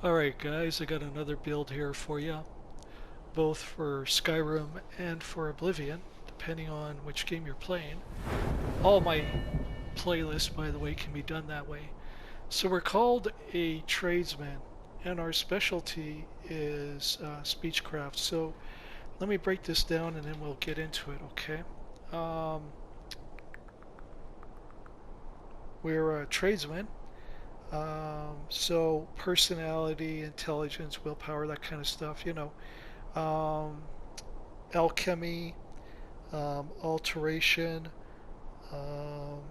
Alright guys, I got another build here for you, both for Skyrim and for Oblivion, depending on which game you're playing. All my playlists, by the way, can be done that way. So we're called a tradesman, and our specialty is speechcraft. So let me break this down and then we'll get into it, okay? Um, we're a tradesman. So personality, intelligence, willpower, that kind of stuff, Um, alchemy, alteration, um,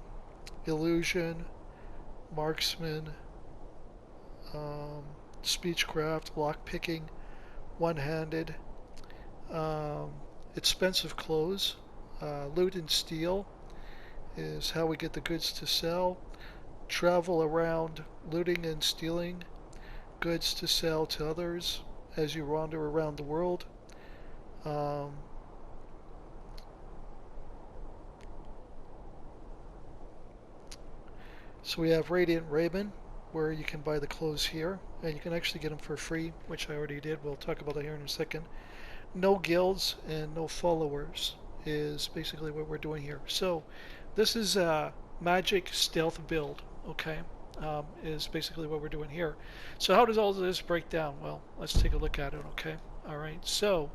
illusion, marksman, um, speechcraft, lockpicking, one-handed, um, expensive clothes, loot and steal is how we get the goods to sell. Travel around looting and stealing goods to sell to others as you wander around the world. Um, so we have Radiant Raven, where you can buy the clothes here, and you can actually get them for free, which I already did. We'll talk about that here in a second. No guilds and no followers is basically what we're doing here. So this is a magic stealth build, okay? Is basically what we're doing here. So how does all of this break down? Well, let's take a look at it, okay? All right, so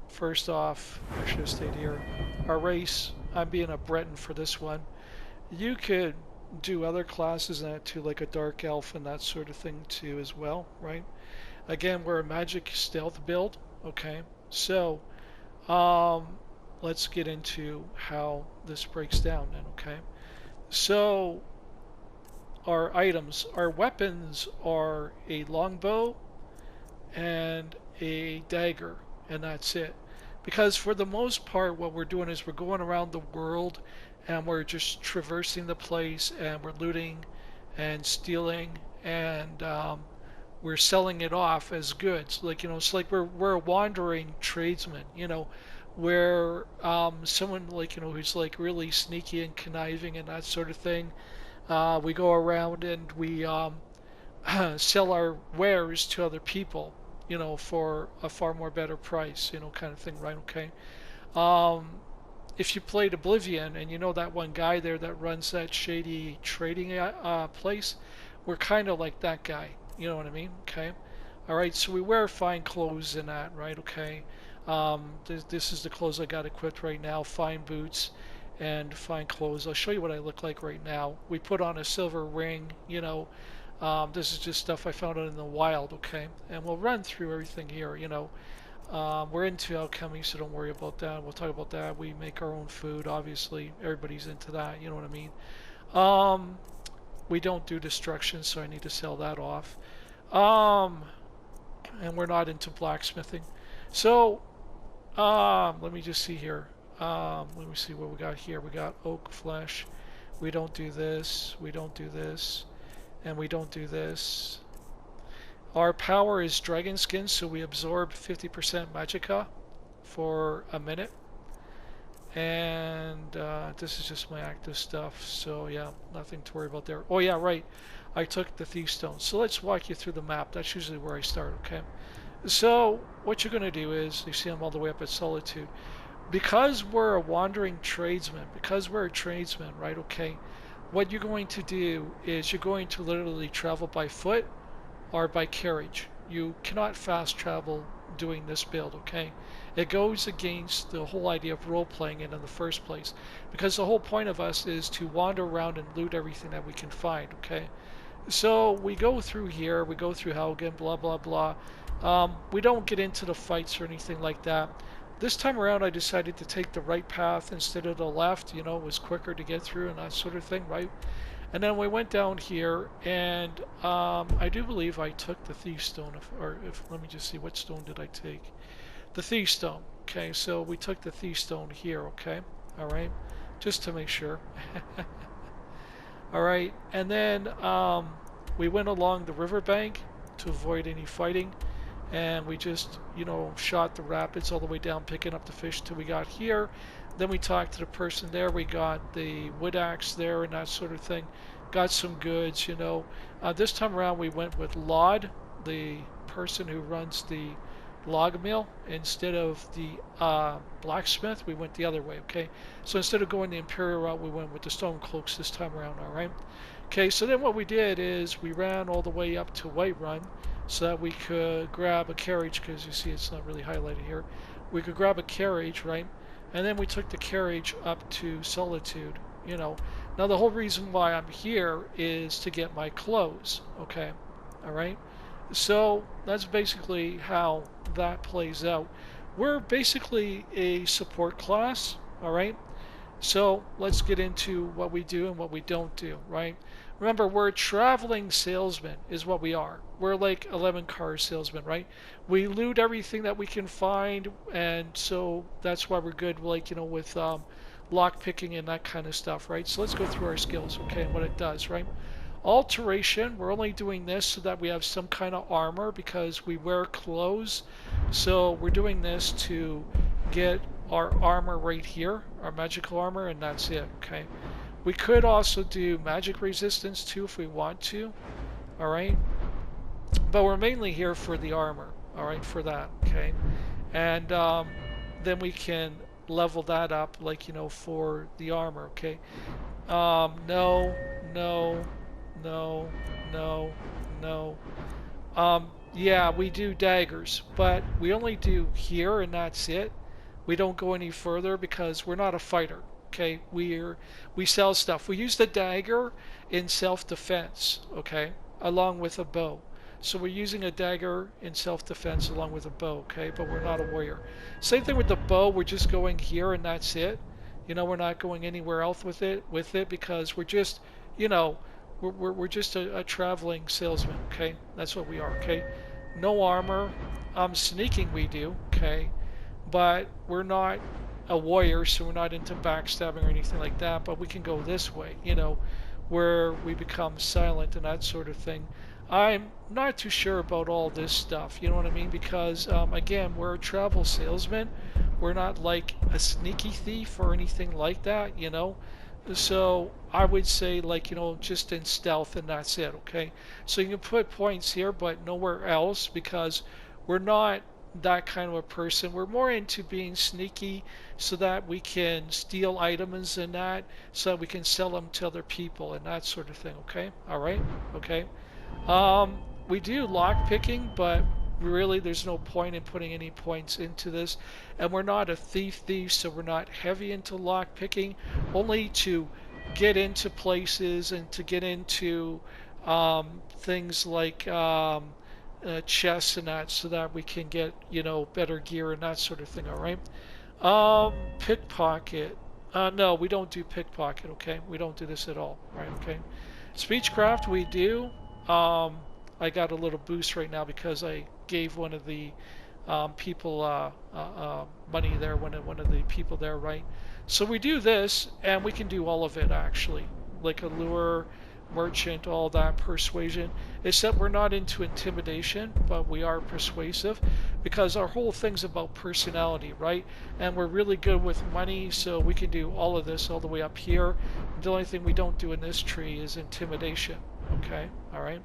first off, I should have stayed here. Our race, I'm being a Breton for this one. You could do other classes in that too, like a dark elf and that sort of thing too as well, right? Again, we're a magic stealth build, okay? So, let's get into how this breaks down then, okay? So, our items, our weapons are a longbow and a dagger, and that's it. Because for the most part, what we're doing is we're going around the world and we're just traversing the place and we're looting and stealing and we're selling it off as goods. Like, it's like we're a wandering tradesman, where someone like, who's like really sneaky and conniving and that sort of thing. We go around and we sell our wares to other people, for a far more better price, kind of thing, right? Okay. Um, if you played Oblivion and you know that one guy there that runs that shady trading place, we're kind of like that guy. You know what I mean? Okay. All right. So we wear fine clothes in that, right? Okay. This is the clothes I got equipped right now. Fine boots and fine clothes. I'll show you what I look like right now. We put on a silver ring. This is just stuff I found out in the wild. Okay. And we'll run through everything here. We're into alchemy, so don't worry about that. We'll talk about that. We make our own food, obviously. Everybody's into that, you know what I mean? We don't do destruction, so I need to sell that off. And we're not into blacksmithing. So, let me just see here. Let me see what we got here. We got oak flesh. We don't do this. We don't do this. And we don't do this. Our power is dragon skin, so we absorb 50% magicka for a minute. And this is just my active stuff, so yeah, nothing to worry about there. Oh yeah, right. I took the thief stone. So let's walk you through the map. That's usually where I start, okay? So what you're going to do is, you see I'm all the way up at Solitude. Because we're a wandering tradesman, right, okay, what you're going to do is you're going to literally travel by foot or by carriage. You cannot fast travel doing this build, okay? It goes against the whole idea of role-playing it in the first place, because the whole point of us is to wander around and loot everything that we can find, okay? So we go through here, we go through Helgen, blah, blah, blah. We don't get into the fights or anything like that. This time around I decided to take the right path instead of the left, it was quicker to get through and that sort of thing, right? And then we went down here, and I do believe I took the thief stone, let me just see, what stone did I take? The thief stone. Okay, so we took the thief stone here, okay? All right, just to make sure. All right, and then we went along the riverbank to avoid any fighting, and we just, shot the rapids all the way down, picking up the fish till we got here. Then we talked to the person there. We got the wood axe there and that sort of thing. got some goods, you know. This time around we went with Lod, the person who runs the log mill. Instead of the blacksmith, we went the other way, okay? So instead of going the Imperial route, we went with the stone cloaks this time around, alright? Okay, so then what we did is we ran all the way up to Whiterun so that we could grab a carriage, because you see it's not really highlighted here. We could grab a carriage, right? And then we took the carriage up to Solitude, you know. Now the whole reason why I'm here is to get my clothes, okay? Alright? So that's basically how that plays out. We're basically a support class, alright? So let's get into what we do and what we don't do, right? Remember, we're a traveling salesman is what we are. We're like 11 car salesmen, right? We loot everything that we can find, and so that's why we're good, like, you know, with lock picking and that kind of stuff, right? So let's go through our skills, okay, and what it does, right? Alteration, we're only doing this so that we have some kind of armor because we wear clothes. So we're doing this to get our armor right here, our magical armor, and that's it, okay? We could also do magic resistance too if we want to, alright? But we're mainly here for the armor, alright, for that, okay? And then we can level that up, like, you know, for the armor, okay? No, no, no, no, no. Yeah, we do daggers, but we only do here and that's it. We don't go any further because we're not a fighter. Okay, we sell stuff. We use the dagger in self-defense, okay, along with a bow. So we're using a dagger in self-defense along with a bow, okay, but we're not a warrior. Same thing with the bow. We're just going here and that's it. You know, we're not going anywhere else with it because we're just, you know, we're just a traveling salesman, okay? That's what we are, okay? No armor. Sneaking we do, okay? But we're not a warrior, so we're not into backstabbing or anything like that, but we can go this way, you know, where we become silent and that sort of thing. I'm not too sure about all this stuff, you know what I mean, because again, we're a travel salesman. We're not like a sneaky thief or anything like that, you know. So I would say, like, you know, just in stealth and that's it, okay? So you can put points here but nowhere else because we're not that kind of a person. We're more into being sneaky so that we can steal items and that, so that we can sell them to other people and that sort of thing, okay? Alright? Okay. We do lock picking, but really there's no point in putting any points into this. And we're not a thief, so we're not heavy into lock picking, only to get into places and to get into things like chests and that, so that we can get, you know, better gear and that sort of thing, alright? Pickpocket. No, we don't do pickpocket, okay? We don't do this at all, right, okay? Speechcraft, we do. I got a little boost right now because I gave one of the people money there, one of the people there, right? So we do this, and we can do all of it, actually. Like allure, merchant, all that, persuasion, except we're not into intimidation, but we are persuasive because our whole thing's about personality, right? And we're really good with money, so we can do all of this all the way up here. The only thing we don't do in this tree is intimidation, okay? Alright?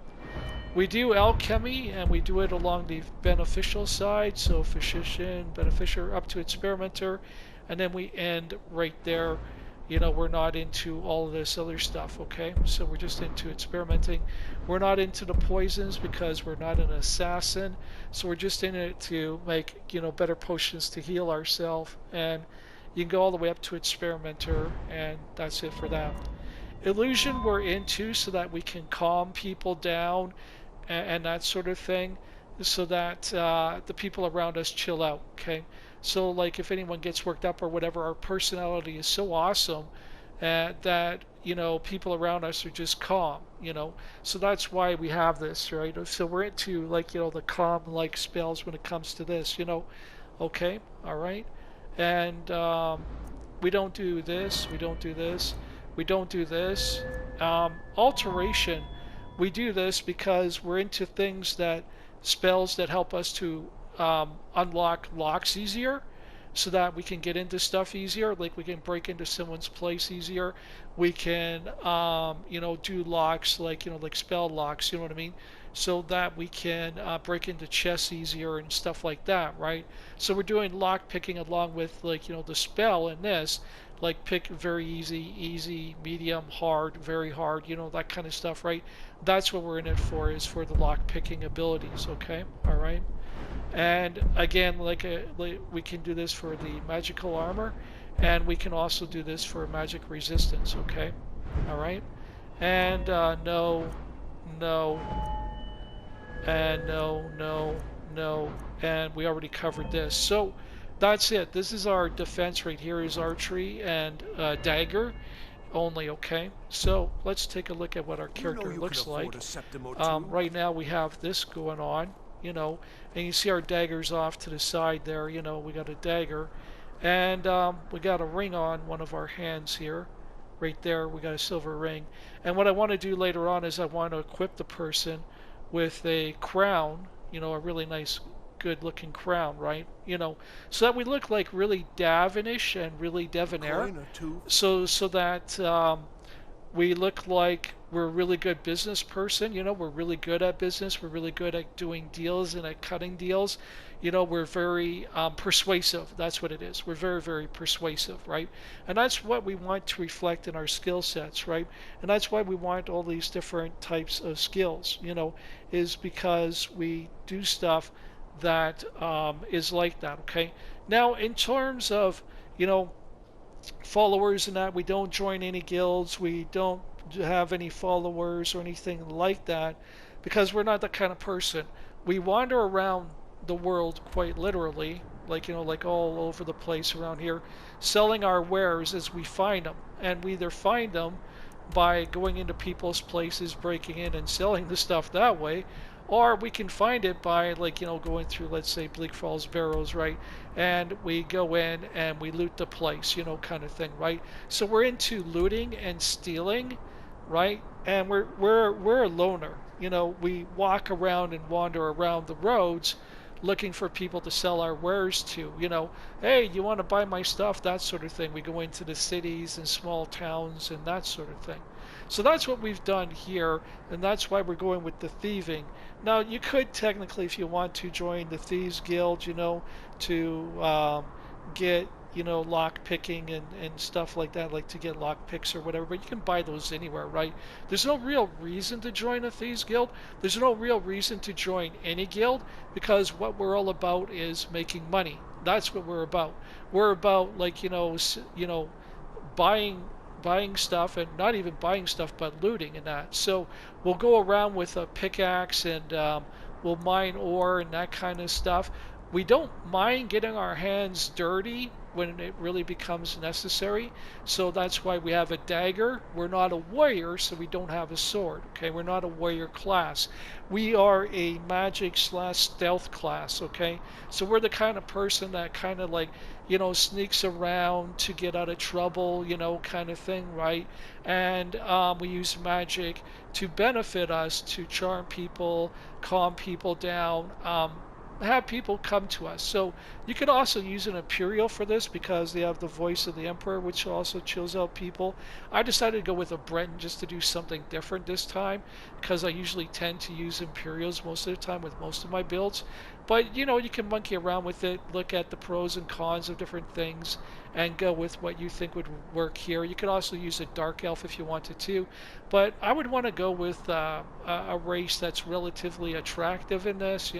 We do alchemy, and we do it along the beneficial side, so physician, beneficiary, up to experimenter, and then we end right there. You know, we're not into all of this other stuff, okay? So we're just into experimenting. We're not into the poisons because we're not an assassin. So we're just in it to make, you know, better potions to heal ourselves. And you can go all the way up to experimenter, and that's it for that. Illusion we're into so that we can calm people down and that sort of thing, so that the people around us chill out, okay? So, like, if anyone gets worked up or whatever, our personality is so awesome that, you know, people around us are just calm, you know. So that's why we have this, right? So we're into, like, you know, the calm-like spells when it comes to this, you know. Okay, all right. And we don't do this, we don't do this, we don't do this. Alteration, we do this because we're into things that, spells that help us to unlock locks easier. so that we can get into stuff easier. Like we can break into someone's place easier. We can, do locks like, like spell locks, you know what I mean? So that we can break into chests easier and stuff like that, right? So we're doing lock picking along with like, the spell in this, like pick very easy, medium, hard, very hard, that kind of stuff, right? That's what we're in it for, is for the lock picking abilities, okay? All right. And again, like we can do this for the magical armor, and we can also do this for magic resistance, okay? All right. And no, no, and no, and we already covered this. So that's it. This is our defense right here, is archery and dagger only, okay? So let's take a look at what our character looks like. Right now we have this going on, and you see our daggers off to the side there, we got a dagger, and we got a ring on one of our hands here. Right there, we got a silver ring. And what I want to do later on is I want to equip the person with a crown, a really nice, good looking crown, right? So that we look like really Davinish and really debonair. So that we look like we're a really good business person. We're really good at business. We're really good at doing deals and at cutting deals. We're very persuasive. That's what it is. We're very, very persuasive, right? And that's what we want to reflect in our skill sets, right? And that's why we want all these different types of skills, is because we do stuff that is like that, okay? Now, in terms of, followers and that, we don't join any guilds, we don't have any followers or anything like that, because we're not that kind of person. We wander around the world quite literally, like like all over the place around here, selling our wares as we find them, and we either find them by going into people's places, breaking in and selling the stuff that way, or we can find it by going through, let's say, Bleak Falls Barrows, right? And we go in and we loot the place, kind of thing, right? So we're into looting and stealing, right? And we're a loner. We walk around and wander around the roads looking for people to sell our wares to. Hey, you want to buy my stuff? That sort of thing. We go into the cities and small towns and that sort of thing. So that's what we've done here, and that's why we're going with the thieving. Now, you could technically, if you want to, join the Thieves Guild, to get, lock picking and stuff like that, like to get lock picks or whatever, but you can buy those anywhere, right? There's no real reason to join a Thieves Guild. There's no real reason to join any guild, because what we're all about is making money. That's what we're about. We're about, buying stuff, and not even buying stuff, but looting and that. So we'll go around with a pickaxe and we'll mine ore and that kind of stuff. We don't mind getting our hands dirty when it really becomes necessary. So that's why we have a dagger. We're not a warrior, so we don't have a sword. Okay, we're not a warrior class. We are a magic / stealth class. Okay, so we're the kind of person that kind of sneaks around to get out of trouble, kind of thing, right? And we use magic to benefit us, to charm people, calm people down, have people come to us. So you could also use an Imperial for this, because they have the voice of the Emperor, which also chills out people. I decided to go with a Breton just to do something different this time, because I usually tend to use Imperials most of the time with most of my builds. But you can monkey around with it, look at the pros and cons of different things, and go with what you think would work here. You could also use a Dark Elf if you wanted to, but I would want to go with a race that's relatively attractive in this,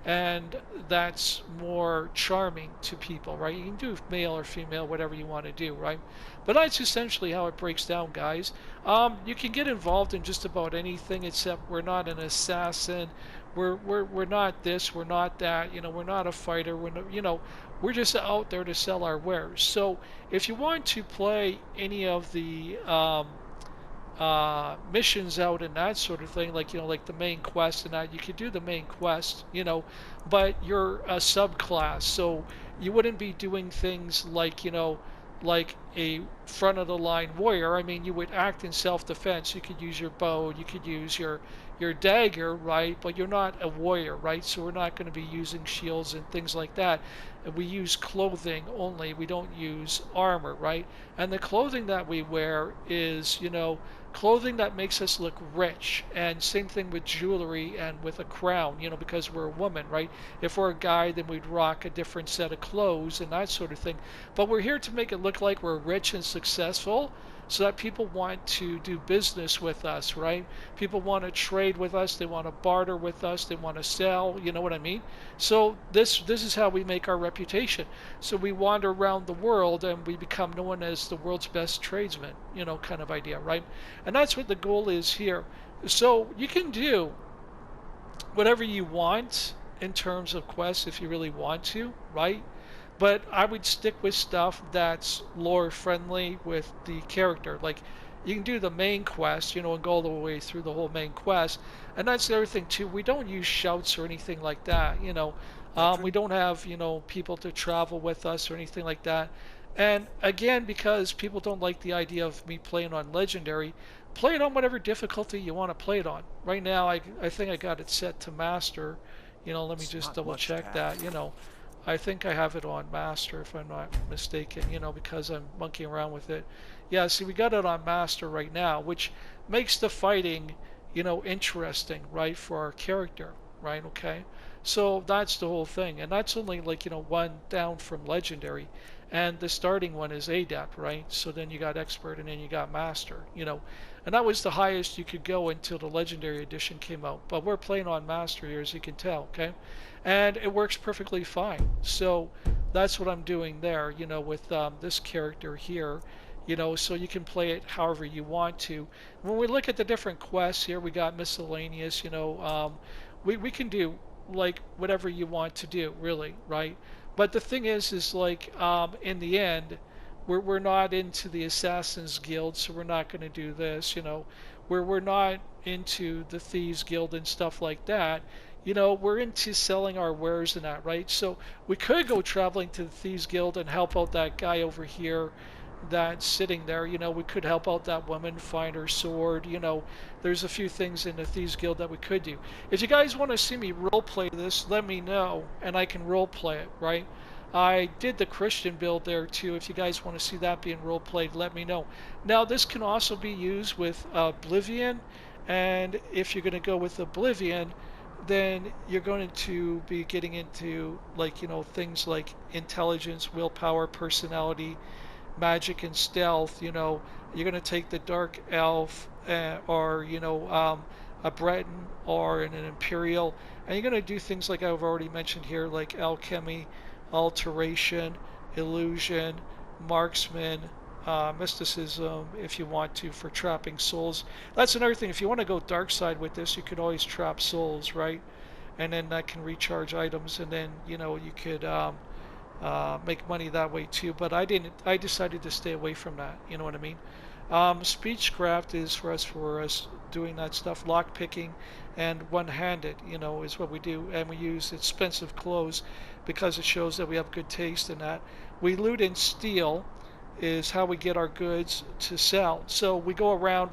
and that's more charming to people, right? You can do male or female, whatever you want to do, right? But that's essentially how it breaks down, guys. You can get involved in just about anything, except we're not an assassin. We're not this, we're not that, we're not a fighter, we're just out there to sell our wares. So if you want to play any of the missions out and that sort of thing, like the main quest and that, you could do the main quest, but you're a subclass, so you wouldn't be doing things like like a front of the line warrior. I mean, you would act in self-defense. You could use your bow, you could use your dagger, right? But you're not a warrior, right? So we're not going to be using shields and things like that. And we use clothing only. We don't use armor, right? And the clothing that we wear is, clothing that makes us look rich. And same thing with jewelry and with a crown, because we're a woman, right? If we're a guy, then we'd rock a different set of clothes and that sort of thing. But we're here to make it look like we're rich and successful so that people want to do business with us, right? People want to trade with us, they want to barter with us, they want to sell, you know what I mean? So this is how we make our reputation. So we wander around the world and we become known as the world's best tradesman, kind of idea, right? And that's what the goal is here. So you can do whatever you want in terms of quests if you really want to, right? But I would stick with stuff that's lore friendly with the character. Like you can do the main quest, and go all the way through the whole main quest. And that's the other thing too. We don't use shouts or anything like that. We don't have people to travel with us or anything like that. And again, because people don't like the idea of me playing on legendary, play it on whatever difficulty you want to play it on. Right now, I think I got it set to master. Let me just double check that. I think I have it on master if I'm not mistaken, because I'm monkeying around with it. Yeah, see, we got it on master right now, which makes the fighting, interesting, right, for our character, right? Okay. So that's the whole thing. And that's only like, one down from legendary. And the starting one is adept, right? So then you got expert and then you got master, And that was the highest you could go until the legendary edition came out. But we're playing on master here, as you can tell, okay? And it works perfectly fine. So that's what I'm doing there, with this character here, so you can play it however you want to. When we look at the different quests here, we got miscellaneous, we can do like whatever you want to do, really, right? But the thing is like in the end, we're not into the Assassin's Guild, so we're not going to do this, we're not into the Thieves Guild and stuff like that. We're into selling our wares and that, right? So we could go traveling to the Thieves Guild and help out that guy over here that's sitting there. We could help out that woman, find her sword. There's a few things in the Thieves Guild that we could do. If you guys want to see me roleplay this, let me know, and I can roleplay it, right? I did the Christian build there too. If you guys want to see that being roleplayed, let me know. Now, this can also be used with Oblivion, and if you're going to go with Oblivion, then you're going to be getting into things like intelligence, willpower, personality, magic, and stealth. You're going to take the dark elf or a Breton or an imperial, and you're going to do things like I've already mentioned here, like alchemy, alteration, illusion, marksman, mysticism, if you want to, for trapping souls. That's another thing. If you want to go dark side with this, you could always trap souls, right? And then that can recharge items, and then you could make money that way too. But I didn't. I decided to stay away from that. You know what I mean? Speechcraft is for us doing that stuff. Lock picking and one-handed, is what we do, and we use expensive clothes because it shows that we have good taste in that. We loot and steal is how we get our goods to sell. So we go around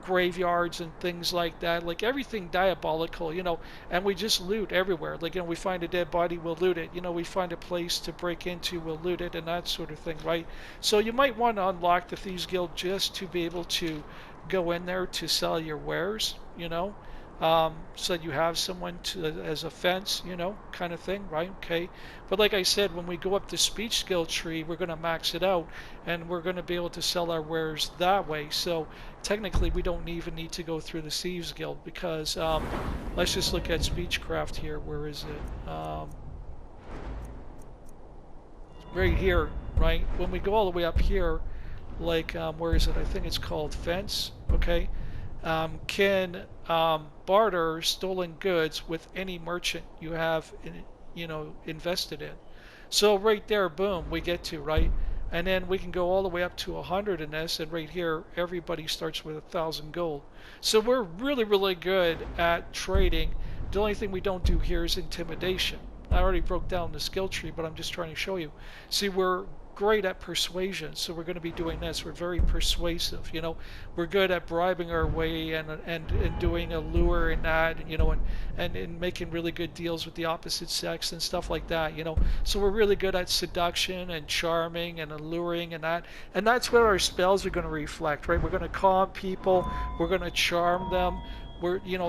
graveyards and things like that, like everything diabolical, and we just loot everywhere. We find a dead body, we'll loot it. We find a place to break into, we'll loot it, and that sort of thing, right? So you might want to unlock the Thieves Guild just to be able to go in there to sell your wares, so you have someone as a fence, kind of thing, right? Okay. But like I said, when we go up the speech skill tree, we're going to max it out, and we're going to be able to sell our wares that way. So technically, we don't even need to go through the Thieves Guild because let's just look at Speechcraft here. Where is it? Right here, right? When we go all the way up here, where is it? I think it's called Fence. Okay. Can barter stolen goods with any merchant you have invested in. So right there, boom, we get to, right? And then we can go all the way up to 100 in this, and right here everybody starts with 1,000 gold. So we're really good at trading. The only thing we don't do here is intimidation. I already broke down the skill tree, but I'm just trying to show you. See, we're great at persuasion, so we're going to be doing this. We're very persuasive, we're good at bribing our way and doing a lure and that, and making really good deals with the opposite sex and stuff like that. So we're really good at seduction and charming and alluring and that's what our spells are going to reflect, right? We're going to calm people, we're going to charm them.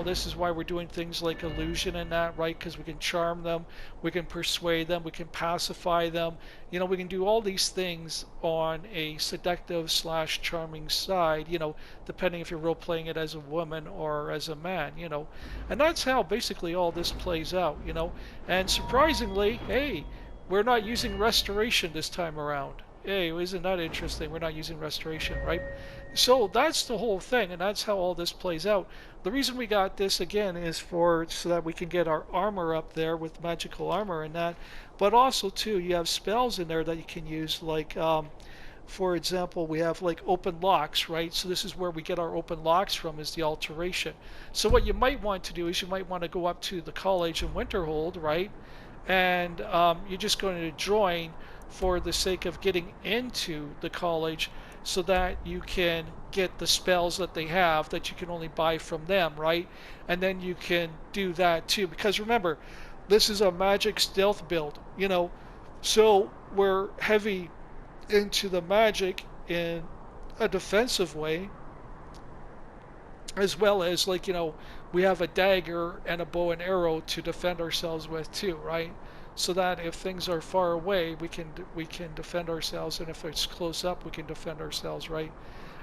This is why we're doing things like illusion and that, right? Because we can charm them, we can persuade them, we can pacify them. We can do all these things on a seductive slash charming side, depending if you're role playing it as a woman or as a man. And that's how basically all this plays out. And surprisingly, hey, we're not using restoration this time around. Hey, isn't that interesting? We're not using restoration, right? So that's the whole thing, and that's how all this plays out. The reason we got this again is so that we can get our armor up there with magical armor and that, but also too you have spells in there that you can use, like for example, we have like open locks, right? So this is where we get our open locks from, is the alteration. So what you might want to do is you might want to go up to the college in Winterhold, right? And you're just going to join for the sake of getting into the college, so that you can get the spells that they have that you can only buy from them, right? And then you can do that too, because remember, this is a magic stealth build, so we're heavy into the magic in a defensive way, as well as we have a dagger and a bow and arrow to defend ourselves with too, right? So that if things are far away, we can defend ourselves, and if it's close up, we can defend ourselves, right?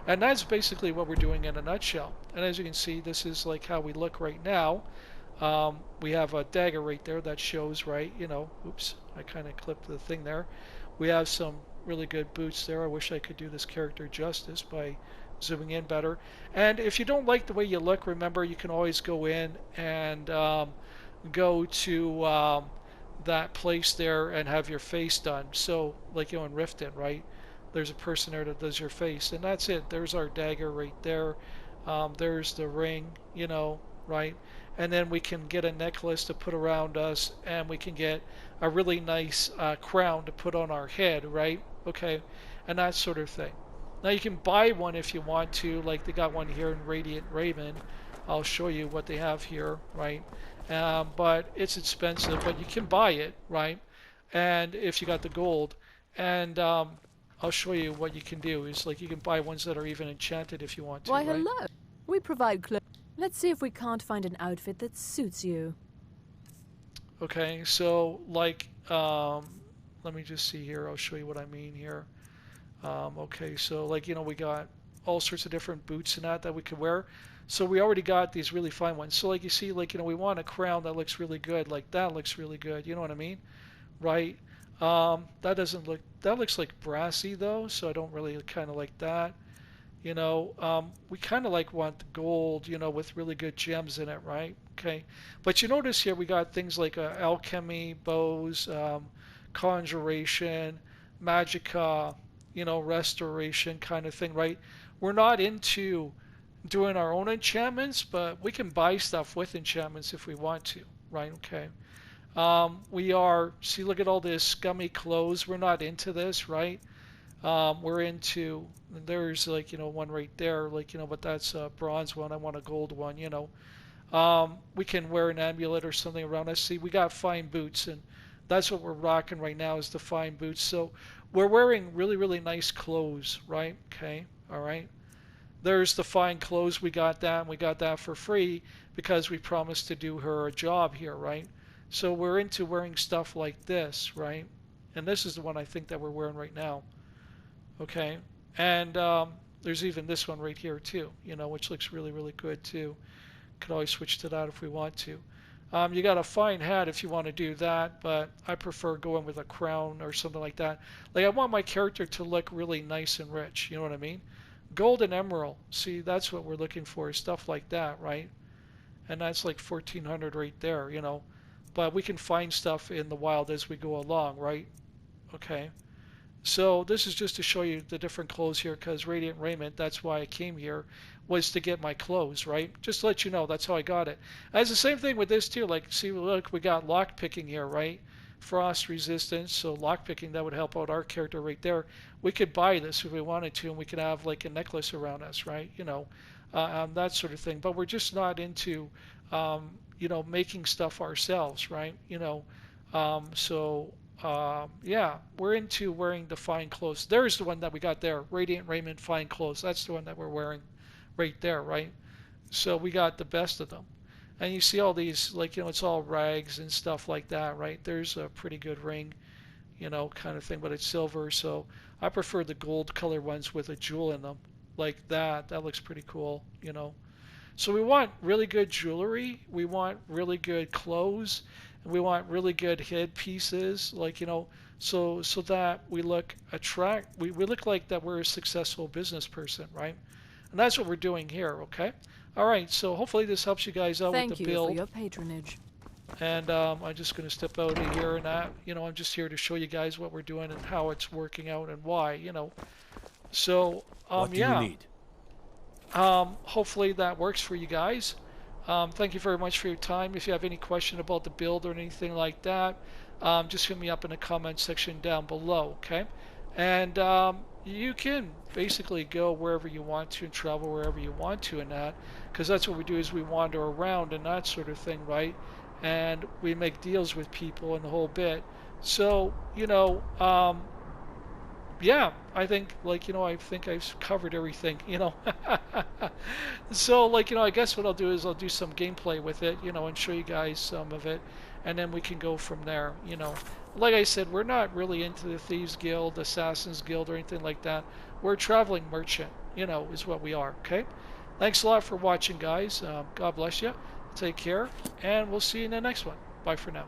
And that's basically what we're doing in a nutshell. And as you can see, this is like how we look right now. We have a dagger right there that shows, right? Oops, I kind of clipped the thing there. We have some really good boots there. I wish I could do this character justice by zooming in better. And if you don't like the way you look, remember, you can always go in and go to that place there and have your face done. So like in Riften, right? There's a person there that does your face, and that's it. There's our dagger right there. There's the ring, right? And then we can get a necklace to put around us, and we can get a really nice crown to put on our head, right? Okay, and that sort of thing. Now you can buy one if you want to, like they got one here in Radiant Raven. I'll show you what they have here, right? But it's expensive, but you can buy it, right? And if you got the gold, and I'll show you what you can do. Is like you can buy ones that are even enchanted if you want to. Why, right? hello. We provide clothes. Let's see if we can't find an outfit that suits you. Okay, so like, let me just see here. I'll show you what I mean here. Okay, so like, we got all sorts of different boots and that we could wear. So we already got these really fine ones. So like you see, like, we want a crown that looks really good. Like that looks really good. You know what I mean? Right? That looks like brassy though, so I don't really kind of like that. We kind of want the gold, with really good gems in it, right? Okay. But you notice here we got things like alchemy, bows, conjuration, magica, restoration kind of thing, right? We're not into doing our own enchantments, but we can buy stuff with enchantments if we want to, right? Okay. See, look at all this scummy clothes. We're not into this, right? We're into, there's one right there, but that's a bronze one. I want a gold one, We can wear an amulet or something around us. See, we got fine boots, and that's what we're rocking right now, is the fine boots. So we're wearing really, really nice clothes, right? Okay, all right. There's the fine clothes. We got that, and we got that for free because we promised to do her a job here, right? So we're into wearing stuff like this, right? And this is the one I think that we're wearing right now. Okay, and there's even this one right here too, which looks really, really good too. Could always switch to that if we want to. You got a fine hat if you want to do that, but I prefer going with a crown or something like that. Like, I want my character to look really nice and rich, you know what I mean? Gold and emerald, see, that's what we're looking for, stuff like that, right? And that's like 1400 right there, But we can find stuff in the wild as we go along, right? Okay. So this is just to show you the different clothes here, because Radiant Raiment, that's why I came here, was to get my clothes, right? Just to let you know, that's how I got it. And it's the same thing with this too. Like, see, look, we got lock picking here, right? frost resistance, so lockpicking, that would help out our character right there. We could buy this if we wanted to, and we could have like a necklace around us, right? That sort of thing. But we're just not into, making stuff ourselves, right? Yeah, we're into wearing the fine clothes. There's the one that we got there, Radiant Raiment Fine Clothes. That's the one that we're wearing right there, right? So we got the best of them. And you see all these, like, it's all rags and stuff like that, right? There's a pretty good ring, kind of thing, but it's silver. So I prefer the gold color ones with a jewel in them, like that. That looks pretty cool. So we want really good jewelry. We want really good clothes. And we want really good head pieces, like, so that we look we look like that we're a successful business person, right? And that's what we're doing here, okay? All right, so hopefully this helps you guys out with the build. Thank you for your patronage. And I'm just going to step out of here and that. I'm just here to show you guys what we're doing and how it's working out and why. So, what do you need? Hopefully that works for you guys. Thank you very much for your time. If you have any question about the build or anything like that, just hit me up in the comment section down below, okay? And you can basically go wherever you want to and travel wherever you want to and that, because that's what we do, is we wander around and that sort of thing, right? And we make deals with people and the whole bit. So, yeah, I think, I think I've covered everything. So, I guess what I'll do is I'll do some gameplay with it, and show you guys some of it, and then we can go from there. Like I said, we're not really into the Thieves Guild, Assassins Guild, or anything like that. We're a traveling merchant, is what we are, okay? Thanks a lot for watching, guys. God bless you. Take care, and we'll see you in the next one. Bye for now.